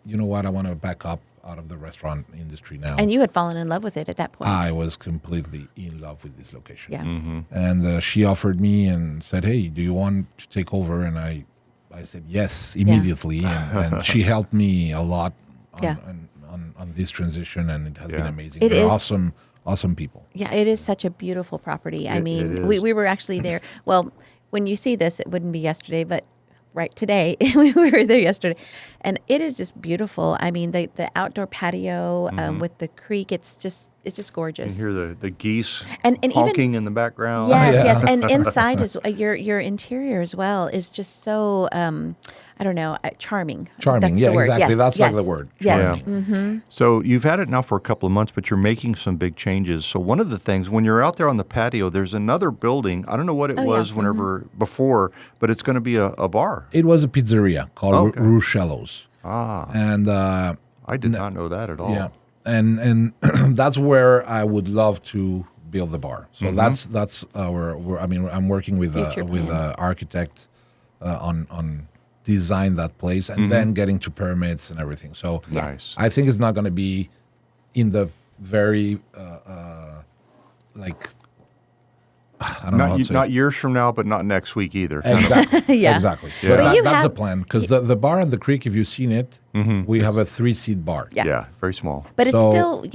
you know what, I want to back up out of the restaurant industry now. And you had fallen in love with it at that point. I was completely in love with this location. Yeah. And she offered me and said, hey, do you want to take over? And I said yes immediately. And she helped me a lot on this transition, and it has been amazing. They're awesome people. Yeah, it is such a beautiful property. I mean, we were actually there. Well, when you see this, it wouldn't be yesterday, but right today, we were there yesterday. And it is just beautiful. I mean, the outdoor patio with the creek, it's just gorgeous. You hear the geese and honking even, in the background. Yes. And inside, your interior as well is just so, I don't know, charming. Charming, That's the word. exactly. Yes. That's like the word. Yes. Charming. So you've had it now for a couple of months, but you're making some big changes. So one of the things, when you're out there on the patio, there's another building. I don't know what it was before, but it's going to be a bar. It was a pizzeria called Ruscello's. And I did not know that at all. Yeah. And that's where I would love to build the bar. So that's I'm working with an architect on design that place and then getting to permits and everything. So nice. I think it's not going to be in the very I don't know how to say not years from now, but not next week either. Exactly. Yeah. Exactly. Yeah. But that's the plan because the bar at the Creek, if you've seen it, we have a 3-seat bar. Yeah. Very small. But it's still,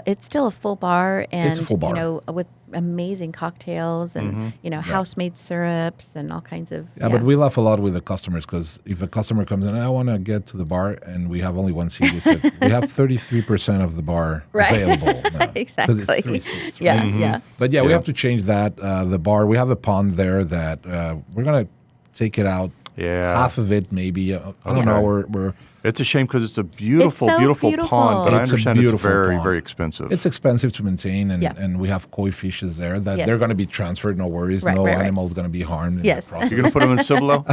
it's still a full bar, and It's a full bar. With amazing cocktails and house-made syrups and all kinds of. Yeah, but we laugh a lot with the customers because if a customer comes in, I want to get to the bar, and we have only one seat. We said we have 33% of the bar available now, Exactly. because it's 3 seats. Right? Yeah, yeah. But we have to change that. The bar, we have a pond there that we're gonna take it out Yeah. half of it maybe. I don't know. We're It's a shame because it's a beautiful, so beautiful beautiful. pond, but I It's a understand it's beautiful very, pond. very expensive. It's expensive to maintain, and, Yeah. and we have koi fishes there that Yes. they're going to be transferred. No worries. Right, No right, right. animal's going to be harmed in Yes. the process. You're going to put them in Cibolo?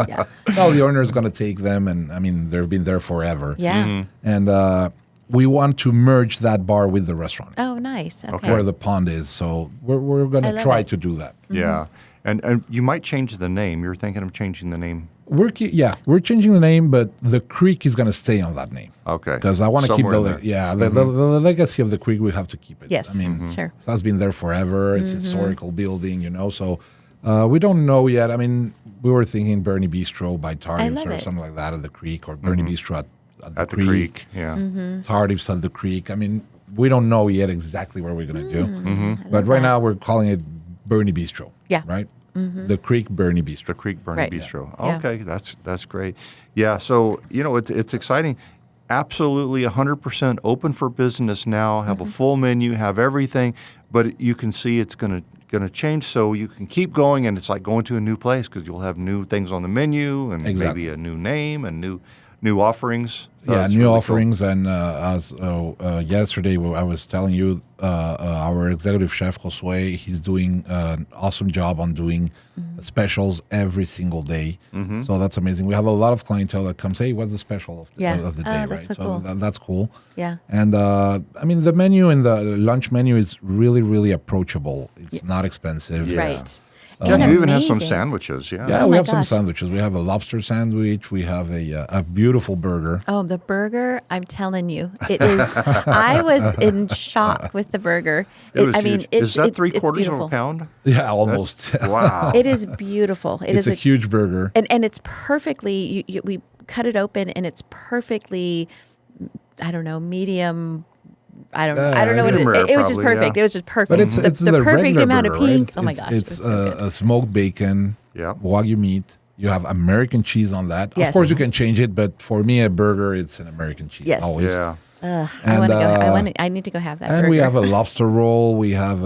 Yeah. No, the owner is going to take them, and I mean they've been there forever. Yeah. Mm-hmm. And we want to merge that bar with the restaurant Oh, nice. Okay. where the pond is. So we're going I to love try it. to do that. Yeah. And you might change the name. You're thinking of changing the name. We're changing the name, but the creek is going to stay on that name. Okay. Because I want to keep Somewhere the in there. the legacy of the creek. We have to keep it. Yes. I mean, Sure. it has been there forever. It's a historical building, So we don't know yet. I mean, we were thinking Bernie Bistro by Tardif love or it. something like that at the creek, or Bernie Bistro at At the creek. Yeah. Tardif's at the creek. I mean, we don't know yet exactly where we're going to do. Mm-hmm. But right now we're calling it Bernie Bistro. Yeah. Right? The Creek Bernie Bistro. The Creek Bernie Right. Bistro. Yeah. Okay, that's great. Yeah, so it's exciting. Absolutely 100% open for business now. Have a full menu, have everything, but you can see it's going to change. So you can keep going, and it's like going to a new place because you'll have new things on the menu and Exactly. maybe a new name and new offerings. So Yeah, that's new really cool. offerings. And as yesterday, I was telling you, our executive chef, Josue, he's doing an awesome job on doing specials every single day. So that's amazing. We have a lot of clientele that comes, hey, what's the special of the, Yeah. of the Oh, day, that's right? so cool. That's cool. Yeah. And I mean, the menu and the lunch menu is really, really approachable. It's not expensive. Yeah. Right. Yeah, And you even have some amazing. sandwiches. Yeah. Yeah, Oh we my have some gosh. sandwiches. We have a lobster sandwich. We have a beautiful burger. Oh, the burger! I'm telling you, it is. I was in shock with the burger. It was I mean, huge. Is that it's 3/4 of a beautiful. pound? Yeah, almost. Wow. It is beautiful. It's a huge burger. and it's perfectly. We cut it open, and it's perfectly. I don't know, medium. I don't know what medium rare it was just probably, perfect. yeah. It was just perfect. But it's the perfect regular amount burger, of pink. Right? Oh my It's- gosh! It's it was so good. a smoked bacon, Yeah. Wagyu meat. You have American cheese on that. Yes. Of course, you can change it, but for me, a burger, it's an American cheese. Yes. Always. Yeah. I and, want to go. I need to go have that. And burger. we have a lobster roll. We have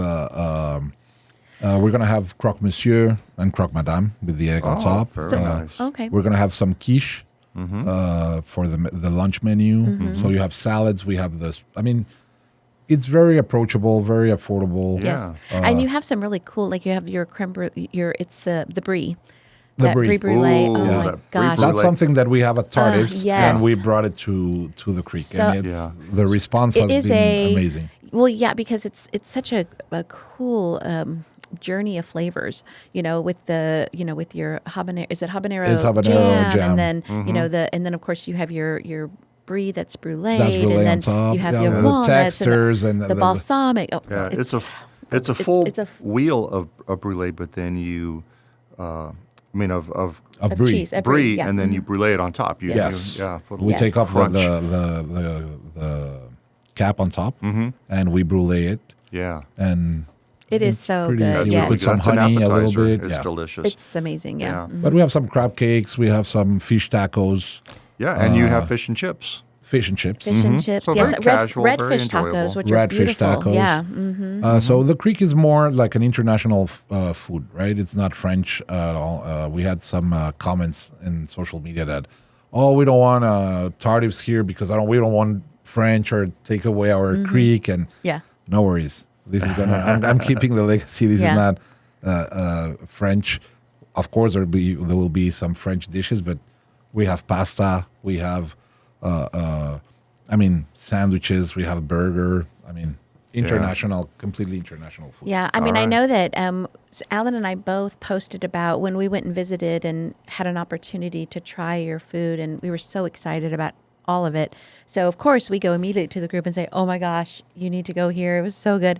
we're gonna have croque monsieur and croque madame with the egg on Oh, top. very nice. Okay. We're gonna have some quiche for the lunch menu. Mm-hmm. So you have salads. We have this. I mean, it's very approachable, very affordable. Yes, Yeah. and you have some really cool. Like you have your creme brulee. It's the brie. The That brie. brie brulee. Ooh, Oh that my brie gosh. brulee. That's something that we have at Tardif's, yes. and we brought it to the creek, So- and it's, Yeah. the response has It is been amazing. Well, yeah, because it's such a cool journey of flavors. With with your habanero. Is it habanero? It's habanero jam. and then and then of course you have your brie that's brulee, That's brulee and then on top. you have Yeah, your the walnuts textures and and the the- balsamic. Oh, Yeah, it's a full it's a wheel of brulee, but then you, of Of of brie. cheese, a brie, yeah. and then you brulee it on top. You, Yes. put a We little take off crunch. the cap on top, and we brulee it, Yeah. and It is it's so pretty good. easy. Yes. We put some That's an honey, a little appetizer. bit. It's Yeah. delicious. It's amazing. Yeah. Yeah. Mhm. But we have some crab cakes. We have some fish tacos, Yeah, and you have fish and chips. fish and chips. Fish and chips. So Yes. very Red, casual, red very fish enjoyable. tacos, which Red are fish beautiful. tacos. Yeah. So the creek is more like an international food, right? It's not French at all. We had some comments in social media that, we don't want Tardifs here because we don't want French or take away our creek. And Yeah. no worries, this is gonna. I'm keeping the legacy. This Yeah. is not French. Of course, there will be some French dishes, but we have pasta. We have, sandwiches. We have burger. International, completely international food. Yeah, I All mean, I right. know that Alan and I both posted about when we went and visited and had an opportunity to try your food, and we were so excited about all of it. So, of course, we go immediately to the group and say, oh my gosh, you need to go here. It was so good.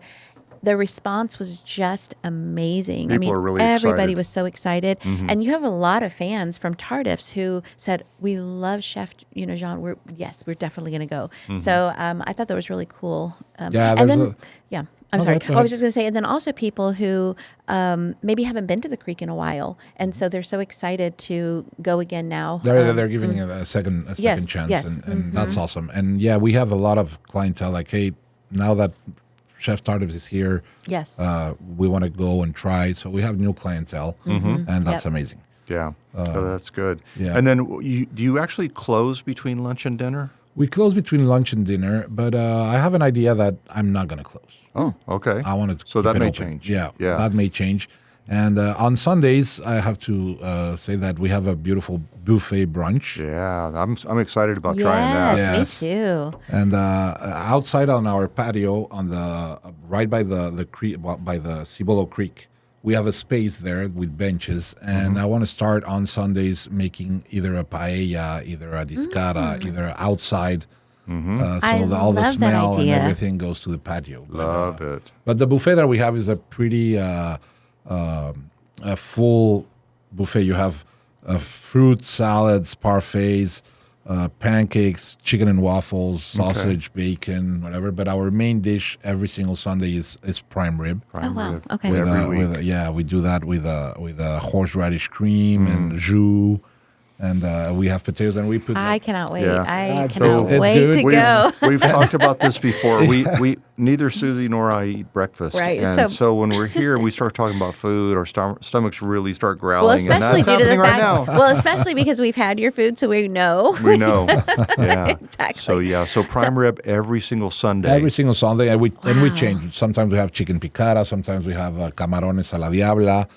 The response was just amazing. People are really everybody excited. was so excited. And you have a lot of fans from Tardif's who said, we love Chef, Jean. We're definitely going to go. So I thought that was really cool. Yeah, and there's then, a- yeah. I'm sorry. go I was ahead. just going to say, and then also people who maybe haven't been to the creek in a while, and so they're so excited to go again now. They're giving it a second Yes, chance, yes. and that's awesome. And yeah, we have a lot of clientele. Like, hey, now that Chef Tardif is here, Yes. we want to go and try. So we have new clientele, and that's Yep. amazing. Yeah. So that's good. yeah. And then do you actually close between lunch and dinner? We close between lunch and dinner, but I have an idea that I'm not going to close. Oh, okay. I want to So keep that it may open. change. Yeah, Yeah. that may change. And on Sundays, I have to say that we have a beautiful buffet brunch. Yeah. I'm excited about trying that. Yes. Me too. And outside on our patio, on the right by the creek, by the Cibolo Creek, we have a space there with benches. And I want to start on Sundays making either a paella, either a discara, either outside. So I all the love that smell and idea. everything goes to the patio. Love it. But the buffet that we have is a pretty a full buffet. You have fruit, salads, parfaits, pancakes, chicken and waffles, sausage, bacon, whatever. But our main dish every single Sunday is prime rib. Oh, wow. Okay. With- Every week. We do that with a horseradish cream and jus, and we have potatoes, and we put. I cannot wait. Yeah. I It's cannot good. wait to go. We've talked about this before. We neither Susie nor I eat breakfast, Right, And so- so when we're here, we start talking about food. Our stomachs really start growling. Well, and especially that's due to the happening fact, right now. well, especially because we've had your food, so we know. We know, yeah, Exactly. So yeah, so prime rib every single Sunday. Every single Sunday, and we change. Sometimes we have chicken picara. Sometimes we have camarones a la diabla.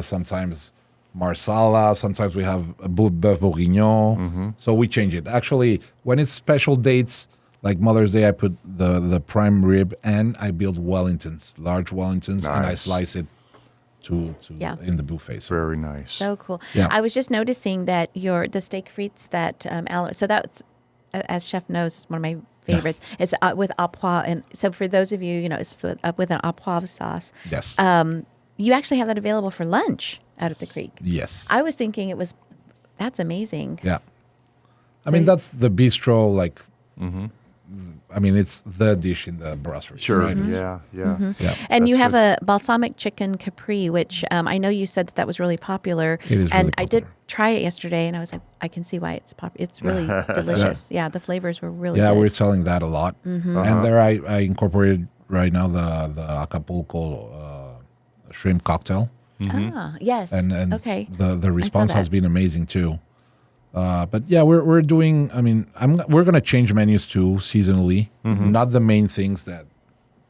Sometimes marsala. Sometimes we have beef bourguignon. So we change it. Actually, when it's special dates like Mother's Day, I put the prime rib and I build Wellingtons, large Wellingtons, and I Nice. slice it to Yeah. in the buffet. So Very nice. So cool. Yeah. I was just noticing that the steak frites that Alan, so that's, as Chef knows, it's one of my favorites. It's with au poivre. And so for those of you, it's with an au poivre sauce. yes, You actually have that available for lunch out at the creek. yes, I was thinking that's amazing. yeah. I So mean, you- that's the bistro. Like, I mean, it's the dish in the brasserie. Sure. right? Yeah. Yeah. Yeah. And you That's have a balsamic chicken capri, which I know you said that was really popular. It is and really I did popular. try it yesterday, and I was like, I can see why it's popular. It's really delicious. Yeah, the flavors were really Yeah, good. we're selling that a lot. And there I incorporated right now the Acapulco shrimp cocktail. Ah, yes. And okay. the response has that. been amazing too. But yeah, we're doing. I mean, we're gonna change menus too seasonally. Not the main things that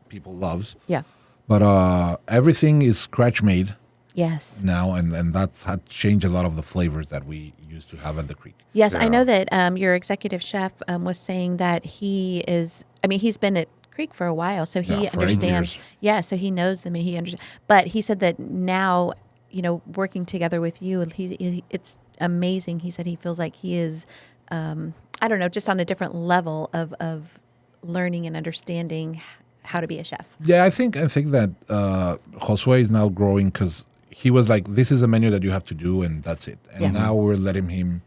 people loves, Yeah. but everything is scratch made Yes. now, and that's had changed a lot of the flavors that we used to have at the creek. Yes, I Yeah. know that your executive chef was saying that he is. I mean, he's been at Creek for a while, so he Yeah, for 8 understands. years. Yeah, so he knows them and he understands. But he said that now, working together with you, it's amazing. He said he feels like he is, I don't know, just on a different level of learning and understanding how to be a chef. Yeah, I think that Josue is now growing because he was like, "This is a menu that you have to do, and that's it." And Yeah. now we're letting him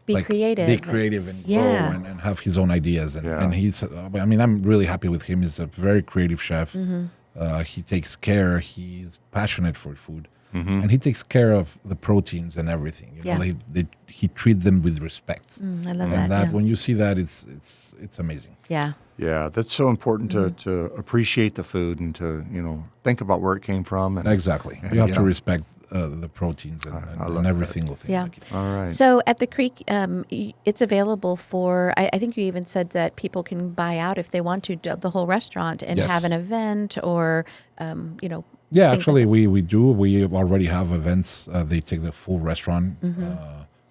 Be like, creative. be creative, and Yeah. grow and have his own ideas. And, Yeah. and he's, I mean, I'm really happy with him. He's a very creative chef. He takes care. He's passionate for food, and he takes care of the proteins and everything. Yeah. He treats them with respect, I love and that. Yeah. when you see that, it's amazing. Yeah. Yeah, that's so important to appreciate the food and to think about where it came from. And, Exactly. You have to Yeah. respect the proteins I love and every that. single thing. Yeah. Like, all right. So at the creek, it's available for. I think you even said that people can buy out if they want to the whole restaurant and Yes. have an event or, Yeah, things actually, like we do. We already have events. They take the full restaurant,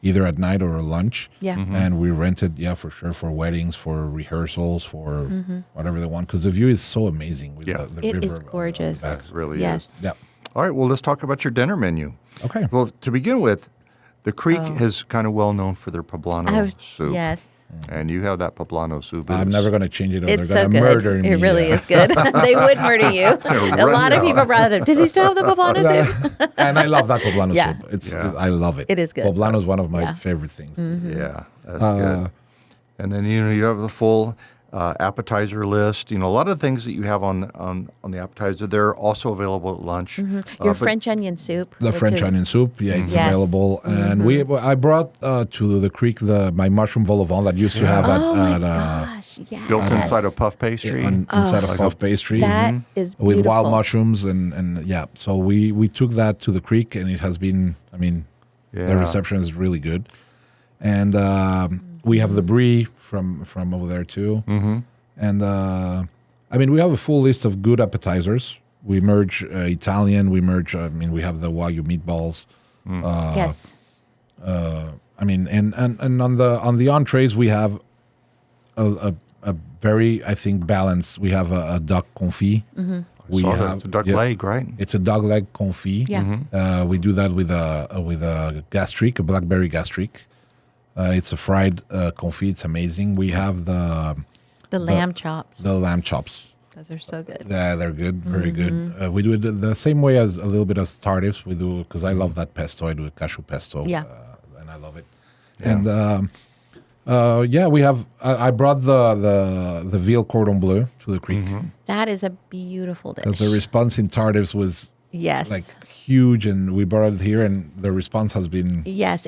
either at night or lunch. Yeah. And we rent it, for sure, for weddings, for rehearsals, for whatever they want. Because the view is so amazing with Yeah. the It river. is gorgeous. back. It really yes. is. Yeah. All right, well, let's talk about your dinner menu. Okay. Well, to begin with, the Creek is kind of well known for their poblano soup. Yes. And you have that poblano soup. I'm never going to change it or It's they're so going to good. murder me. It really is good. They would murder you. A lot of people brought it up. Do they still have the poblano soup? And I love that poblano Yeah. soup. I love it. It is good. Poblano is one of my Yeah. favorite things. Yeah, that's good. And then you have the full appetizer list. A lot of the things that you have on the appetizer, they're also available at lunch. Your But- French onion soup. The which French is- onion soup, it's Yes. available. And I brought to the creek my mushroom vol au vent that used to have Oh my at gosh! Yes. built inside a puff pastry. inside of puff pastry That is with wild beautiful. mushrooms and yeah. So we took that to the creek and it has been. I mean, Yeah. The reception is really good, and we have the brie from over there too. Mm-hmm. And I mean, we have a full list of good appetizers. We merge Italian. We merge. I mean, we have the Wagyu meatballs. Yes. I mean, and on the entrees we have a very, I think, balanced. We have a duck confit. Mm-hmm. We Saw that. have It's a duck leg, right? It's a dog leg confit. Yeah. We do that with a gastrique, a blackberry gastrique. It's a fried confit. It's amazing. We have the lamb chops. the lamb chops. Those are so good. Yeah, they're good, very good. We do it the same way as a little bit as Tardifs. We do because I love that pesto. I do a cashew pesto. Yeah. And I love it. Yeah. And yeah, we have. I brought the veal cordon bleu to the creek That is a beautiful dish. because the response in Tardifs was Yes. like huge, and we brought it here, and the response has been Yes,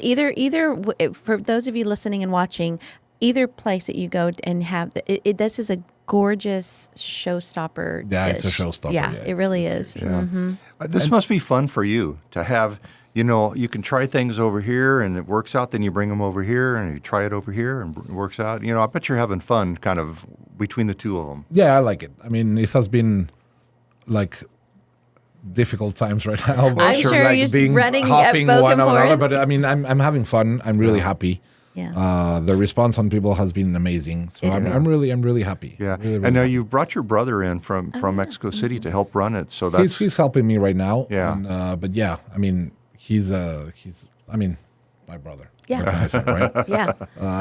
for those of you listening and watching, either place that you go and have this is a gorgeous showstopper. Yeah, dish. it's a showstopper, Yeah, yeah, it really it's is. Yeah. Mhm. This must be fun for you to have. You know, you can try things over here and it works out. Then you bring them over here and you try it over here and it works out. You know, I bet you're having fun kind of between the two of them. Yeah, I like it. I mean, it has been like difficult times right now. I'm sure like you're just running hopping both one and on another. forth. But I mean, I'm having fun. I'm really happy. Yeah. The response on people has been amazing. So I'm really happy. Yeah. Really, And now happy. you brought your brother in from Mexico City to help run it. So that's He's helping me right now. Yeah. And, but yeah, I mean, he's I mean, my brother. Yeah. What can I say, right? Yeah.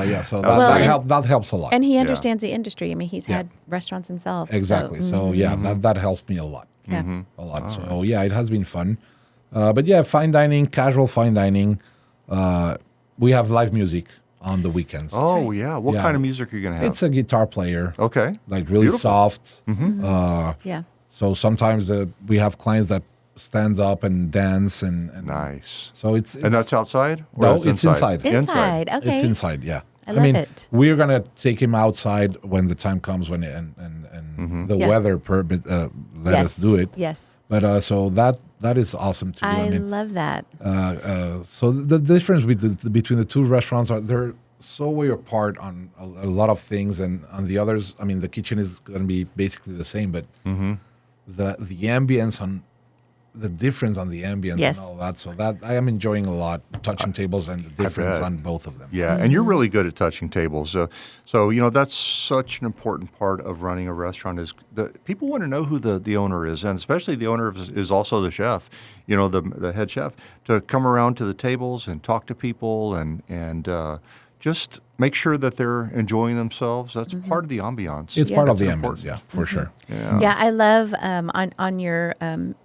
Yeah. So Well, that helps a lot. And he understands the industry. I mean, he's had restaurants himself. Exactly. So, So yeah, that helps me a lot. yeah. A lot. So yeah, it has been fun. But yeah, fine dining, casual fine dining. We have live music on the weekends. Oh, yeah. What Yeah. kind of music are you going to have? It's a guitar player, okay. like really Beautiful. soft. Yeah. So sometimes we have clients that stand up and dance and Nice. so it's And that's outside? Or No, that's it's inside. Inside. Okay. It's inside, yeah. I love mean, it. we're gonna take him outside when the time comes when and the Yeah. weather permit let us do it. Yes. But so that is awesome too. I mean, love that. so the difference between the two restaurants are they're so way apart on a lot of things, and on the others, I mean, the kitchen is going to be basically the same, but the ambience on the difference on the ambience Yes. and all that. So that I am enjoying a lot touching tables and the difference bet. on both of them. Yeah, and you're really good at touching tables. So you know that's such an important part of running a restaurant. Is people want to know who the owner is, and especially the owner is also the chef. You know, the head chef, to come around to the tables and talk to people and just make sure that they're enjoying themselves. That's part of the ambiance. It's part of the That's ambience, important. yeah, for sure. Yeah. Yeah, I love on your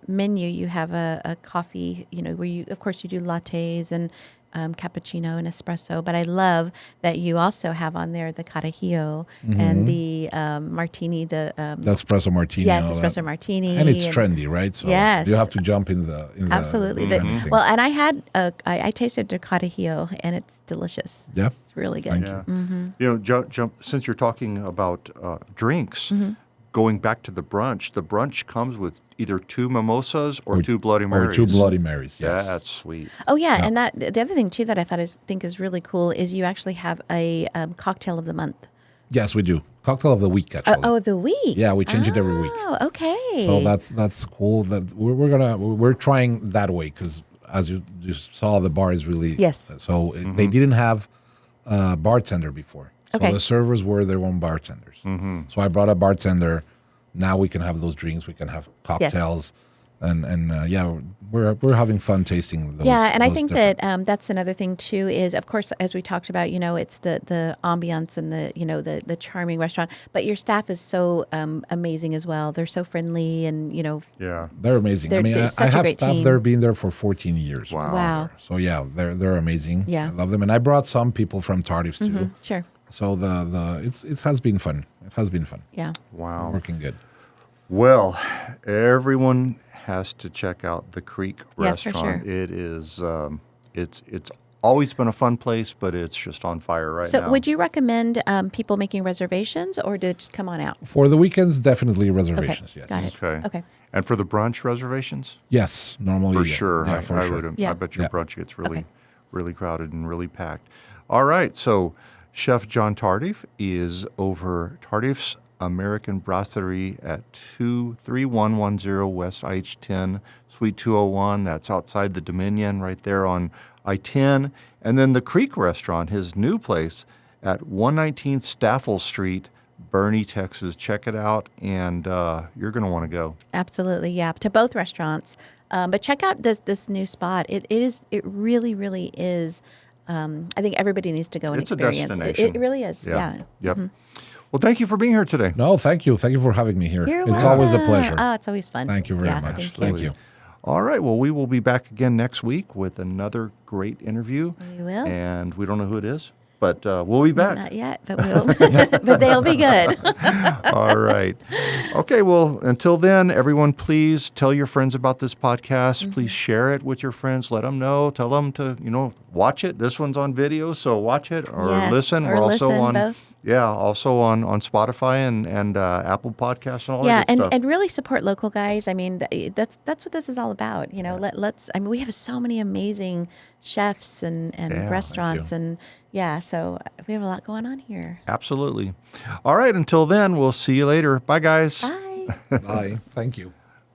menu. You have a coffee, you know, where you of course you do lattes and cappuccino and espresso. But I love that you also have on there the carajillo and the martini. The Espresso martini. yes, and all espresso that. martini, And it's trendy, right? So Yes. you have to jump in the Absolutely. the The- trendy things. well, and I had I tasted the carajillo and it's delicious. yeah. It's really good. Thank Yeah. Mm-hmm. You know, jump since you're talking about drinks, going back to the brunch comes with either two mimosas or two Bloody Marys. Or two Bloody Marys, yes. That's sweet. Oh yeah, and that the other thing too that I think is really cool is you actually have a cocktail of the month. Yes, we do. Cocktail of the week, actually. Oh, the week. Yeah, we change it every week. Oh, okay. So that's cool. That we're trying that way because as you saw, the bar is really Yes. So they didn't have a bartender before. So Okay. the servers were their own bartenders. So I brought a bartender. Now we can have those drinks. We can have cocktails, and yeah, we're having fun tasting those. Yeah, and I those think different- that that's another thing too is, of course, as we talked about, you know, it's the ambiance and the charming restaurant, but your staff is so amazing as well. They're so friendly and, you know, Yeah. they're amazing. they're- I mean, they're I such a have great staff team. there been there for 14 years. Wow. So yeah, they're amazing. Yeah. I love them, and I brought some people from Tardif too. sure. So it has been fun. It has been fun. Yeah. Wow. Working good. Well, everyone has to check out the Creek Yeah, for restaurant. sure. It is it's always been a fun place, but it's just on fire right So now. would you recommend people making reservations or to just come on out? For the weekends, definitely Okay. reservations. Yes. Got it. Okay. Okay. And for the brunch reservations? Yes, normally. For yeah. sure. Yeah, for I sure. would. Yeah. I bet your Yeah. brunch gets really, Okay. really crowded and really packed. All right, so Chef John Tardif is over Tardif's American Brasserie at 23110 West IH10, Suite 201. That's outside the Dominion, right there on I-10. And then the Creek Restaurant, his new place, at 119 Staffel Street, Bernie, Texas. Check it out, and you're going to want to go. Absolutely, yeah, to both restaurants. But check out this new spot. It really, really is. I think everybody needs to go and It's a experience. destination. It really is. Yeah. Yep. Well, thank you for being here today. No, thank you. Thank you for having me here. You're It's always a welcome. pleasure. Oh, it's always fun. Thank you very Yeah, much. Thank you. All right. Well, we will be back again next week with another great interview. We will. And we don't know who it is, but we'll be back. Not yet, but we'll. But they'll be good. All right. Okay. Well, until then, everyone, please tell your friends about this podcast. Please share it with your friends. Let them know. Tell them to, watch it. This one's on video, so watch it or Yes, listen. or We're also listen, on, both. also on Spotify and Apple Podcasts and all Yeah, that good stuff. and really support local guys. I mean, that's what this is all about. Let's. I mean, we have so many amazing chefs and restaurants, and so we have a lot going on here. Absolutely. All right. Until then, we'll see you later. Bye, guys. Bye. Bye. Thank you.